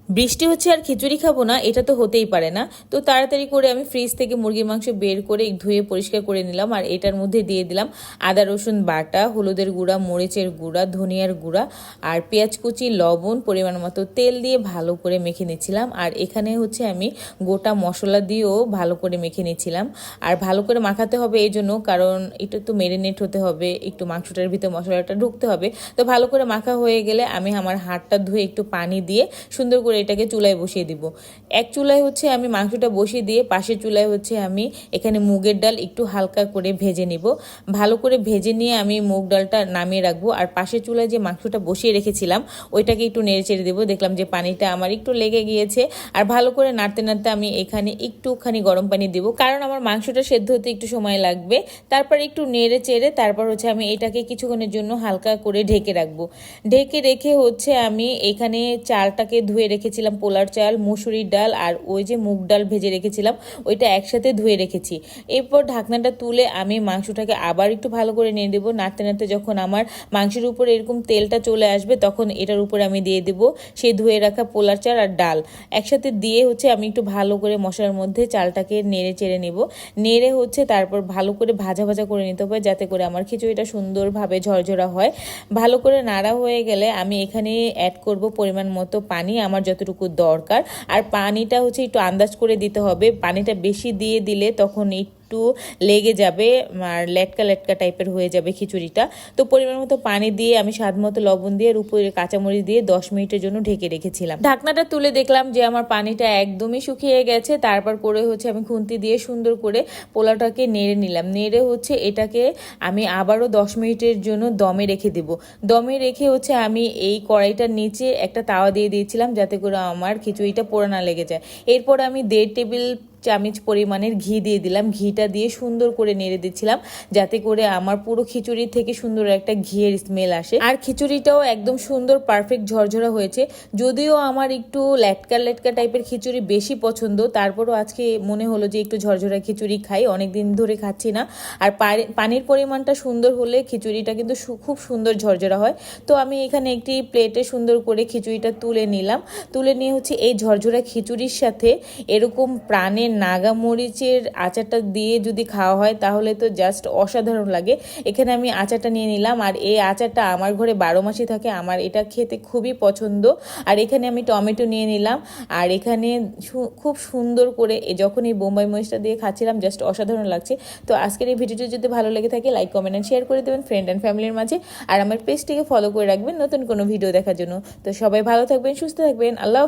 বৃষ্টি হচ্ছে আর খিচুড়ি খাবো না, এটা তো হতেই পারে না। তো তাড়াতাড়ি করে আমি ফ্রিজ থেকে মুরগির মাংস বের করে ধুয়ে পরিষ্কার করে নিলাম। আর এটার মধ্যে দিয়ে দিলাম আদা রসুন বাটা, হলুদের গুঁড়া, মরিচের গুঁড়া, ধনিয়ার গুঁড়া আর পেঁয়াজ কুচি, লবণ, পরিমাণ মতো তেল দিয়ে ভালো করে মেখে নিচ্ছিলাম। আর এখানে হচ্ছে আমি গোটা মশলা দিয়েও ভালো করে মেখে নিচ্ছিলাম। আর ভালো করে মাখাতে হবে এই জন্য, কারণ এটা তো মেরিনেট হতে হবে, একটু মাংসটার ভিতরে মশলাটা ঢুকতে হবে। তো ভালো করে মাখা হয়ে গেলে আমি আমার হাতটা ধুয়ে একটু পানি দিয়ে সুন্দর করে এটাকে চুলায় বসিয়ে দিব। এক চুলায় হচ্ছে আমি মাংসটা বসিয়ে দিয়ে পাশের চুলায় হচ্ছে আমি এখানে মুগের ডাল একটু হালকা করে ভেজে নিব। ভালো করে ভেজে নিয়ে আমি মুগ ডালটা নামিয়ে রাখবো। আর পাশের চুলায় যে মাংসটা বসিয়ে রেখেছিলাম ওইটাকে একটু নেড়ে চেড়ে দেবো। দেখলাম যে পানিটা আমার একটু লেগে গিয়েছে। আর ভালো করে নাড়তে নাড়তে আমি এখানে একটুখানি গরম পানি দেব, কারণ আমার মাংসটা সেদ্ধ হতে একটু সময় লাগবে। তারপর একটু নেড়ে চেড়ে তারপর হচ্ছে আমি এটাকে কিছুক্ষণের জন্য হালকা করে ঢেকে রাখবো। ঢেকে রেখে হচ্ছে আমি এখানে চালটাকে ধুয়ে রেখেছিলাম, পোলার চাল, মুসুরির ডাল আর ওই যে মুগ ডাল ভেজে রেখেছিলাম ওইটা একসাথে ধুয়ে রেখেছি। এরপর ঢাকনাটা তুলে আমি মাংসটাকে আবার একটু ভালো করে নিয়ে দেবো। নাড়তে নাড়তে যখন আমার মাংসের উপরে এরকম তেলটা চলে আসবে তখন এটার উপরে আমি দিয়ে দেবো সেই ধুয়ে রাখা পোলার চাল আর ডাল একসাথে দিয়ে হচ্ছে আমি একটু ভালো করে মশলার মধ্যে চালটাকে নেড়ে চেড়ে নেব। নেড়ে হচ্ছে তারপর ভালো করে ভাজা ভাজা করে নিতে হবে, যাতে করে আমার খিচুড়িটা সুন্দরভাবে ঝরঝরা হয়। ভালো করে নাড়া হয়ে গেলে আমি এখানে অ্যাড করব পরিমাণ মতো পানি, আমার যতটুকু দরকার। আর পানিটা হচ্ছে একটু আন্দাজ করে দিতে হবে, পানিটা বেশি দিয়ে দিলে তখন একটু লেগে যাবে আর লেটকা লেটকা টাইপের হয়ে যাবে খিচুড়িটা। তো পরিমাণ মতো পানি দিয়ে আমি স্বাদ মতো লবণ দিয়ে উপরে কাঁচামরিচ দিয়ে 10 মিনিটের জন্য ঢেকে রেখেছিলাম। ঢাকনাটা তুলে দেখলাম যে আমার পানিটা একদমই শুকিয়ে গেছে। তারপর করে হচ্ছে আমি খুন্তি দিয়ে সুন্দর করে পোলাওটাকে নেড়ে নিলাম। নেড়ে হচ্ছে এটাকে আমি আবারও 10 মিনিটের জন্য দমে রেখে দেব। দমে রেখে হচ্ছে আমি এই কড়াইটার নিচে একটা তাওয়া দিয়ে দিয়েছিলাম, যাতে করে আমার খিচুড়িটা পোড়া না লেগে যায়। এরপর আমি 1.5 টেবিল চামচ পরিমাণের ঘি দিয়ে দিলাম। ঘিটা দিয়ে সুন্দর করে নেড়ে দিচ্ছিলাম, যাতে করে আমার পুরো খিচুড়ি থেকে সুন্দর একটা ঘিয়ের স্মেল আসে। আর খিচুড়িটাও একদম সুন্দর পারফেক্ট ঝরঝরা হয়েছে। যদিও আমার একটু লেটকা লেটকা টাইপের খিচুড়ি বেশি পছন্দ, তারপরও আজকে মনে হলো যে একটু ঝরঝরা খিচুড়ি খাই, অনেকদিন ধরে খাচ্ছি না। আর পানির পরিমাণটা সুন্দর হলে খিচুড়িটা কিন্তু খুব সুন্দর ঝরঝরা হয়। তো আমি এখানে একটি প্লেটে সুন্দর করে খিচুড়িটা তুলে নিলাম। তুলে নিয়ে হচ্ছে এই ঝরঝরা খিচুড়ির সাথে এরকম প্রাণের নাগামরিচের আচারটা দিয়ে যদি খাওয়া হয় তাহলে তো জাস্ট অসাধারণ লাগে। এখানে আমি আচারটা নিয়ে নিলাম। আর এই আচারটা আমার ঘরে 12 মাসই থাকে, আমার এটা খেতে খুবই পছন্দ। আর এখানে আমি টমেটো নিয়ে নিলাম। আর এখানে খুব সুন্দর করে যখন এই বোম্বাই মরিচটা দিয়ে খাচ্ছিলাম জাস্ট অসাধারণ লাগছে। তো আজকের এই ভিডিওটি যদি ভালো লেগে থাকে লাইক, কমেন্ট এন্ড শেয়ার করে দেবেন ফ্রেন্ড অ্যান্ড ফ্যামিলির মাঝে। আর আমার পেজটিকে ফলো করে রাখবেন নতুন কোনো ভিডিও দেখার জন্য। তো সবাই ভালো থাকবেন, সুস্থ থাকবেন। আল্লাহ।